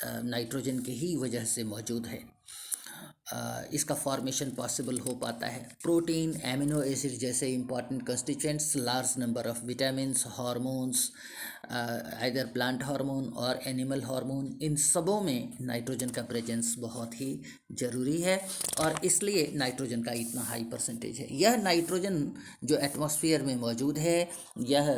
Nitrogen की ही वजह से मौजूद है। इसका फॉर्मेशन पॉसिबल हो पाता है। प्रोटीन, एमिनो एसिड जैसे important constituents, large number of vitamins, hormones, either plant hormone और एनिमल हार्मोन, इन सबों में नाइट्रोजन का प्रेजेंस बहुत ही ज़रूरी है और इसलिए नाइट्रोजन का इतना हाई परसेंटेज है। यह नाइट्रोजन जो एटमॉस्फेयर में मौजूद है, यह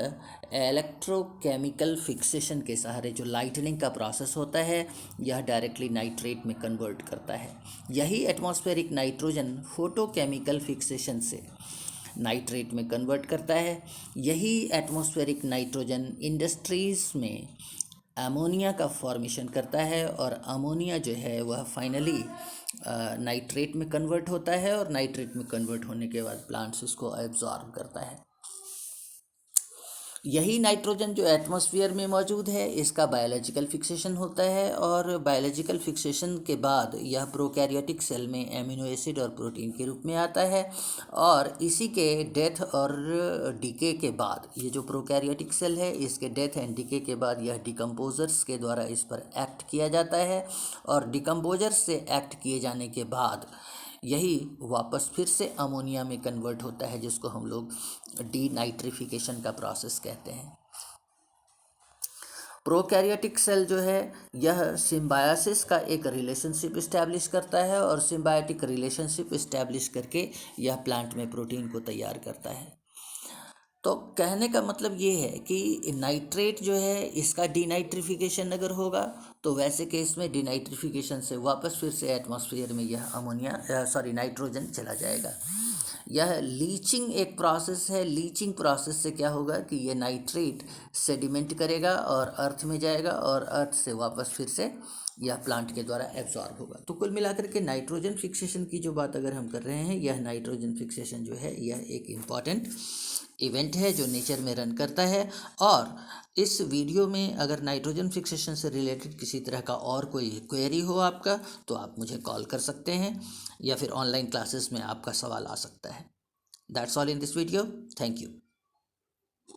इलेक्ट्रोकेमिकल फिक्सेशन के सहारे जो लाइटनिंग का प्रोसेस होता है, यह डायरेक्टली नाइट्रेट में कन्वर्ट करता है। यही एटमॉस्फेरिक नाइट्रोजन फोटोकेमिकल फिक्सेशन से नाइट्रेट में कन्वर्ट करता है। यही एटमॉस्फेरिक नाइट्रोजन इंडस्ट्रीज़ में अमोनिया का फॉर्मेशन करता है और अमोनिया जो है वह फाइनली नाइट्रेट में कन्वर्ट होता है और नाइट्रेट में कन्वर्ट होने के बाद प्लांट्स इसको एब्जॉर्ब करता है। यही नाइट्रोजन जो एटमॉस्फेयर में मौजूद है, इसका बायोलॉजिकल फिक्सेशन होता है और बायोलॉजिकल फिक्सेशन के बाद यह प्रोकैरियोटिक सेल में एमिनो एसिड और प्रोटीन के रूप में आता है और इसी के डेथ और डीके के बाद, ये जो प्रोकैरियोटिक सेल है, इसके डेथ एंड डीके के बाद यह डिकम्पोजर्स के द्वारा इस पर एक्ट किया जाता है और डिकम्पोजर्स से एक्ट किए जाने के बाद यही वापस फिर से अमोनिया में कन्वर्ट होता है, जिसको हम लोग डीनाइट्रिफिकेशन का प्रोसेस कहते हैं। प्रोकैरियोटिक सेल जो है यह सिम्बायोसिस का एक रिलेशनशिप इस्टेब्लिश करता है और सिम्बायोटिक रिलेशनशिप इस्टेब्लिश करके यह प्लांट में प्रोटीन को तैयार करता है। तो कहने का मतलब ये है कि नाइट्रेट जो है, इसका डीनाइट्रिफिकेशन अगर होगा तो वैसे केस में डीनाइट्रिफिकेशन से वापस फिर से एटमॉस्फेयर में यह नाइट्रोजन चला जाएगा। यह लीचिंग एक प्रोसेस है। लीचिंग प्रोसेस से क्या होगा कि ये नाइट्रेट सेडिमेंट करेगा और अर्थ में जाएगा और अर्थ से वापस फिर से यह प्लांट के द्वारा एब्जॉर्ब होगा। तो कुल मिलाकर के नाइट्रोजन फिक्सेशन की जो बात अगर हम कर रहे हैं, यह नाइट्रोजन फिक्सेशन जो है यह एक इम्पॉर्टेंट इवेंट है जो नेचर में रन करता है। और इस वीडियो में अगर नाइट्रोजन फिक्सेशन से रिलेटेड किसी तरह का और कोई क्वेरी हो आपका, तो आप मुझे कॉल कर सकते हैं या फिर ऑनलाइन क्लासेस में आपका सवाल आ सकता है। That's all in this video. Thank you.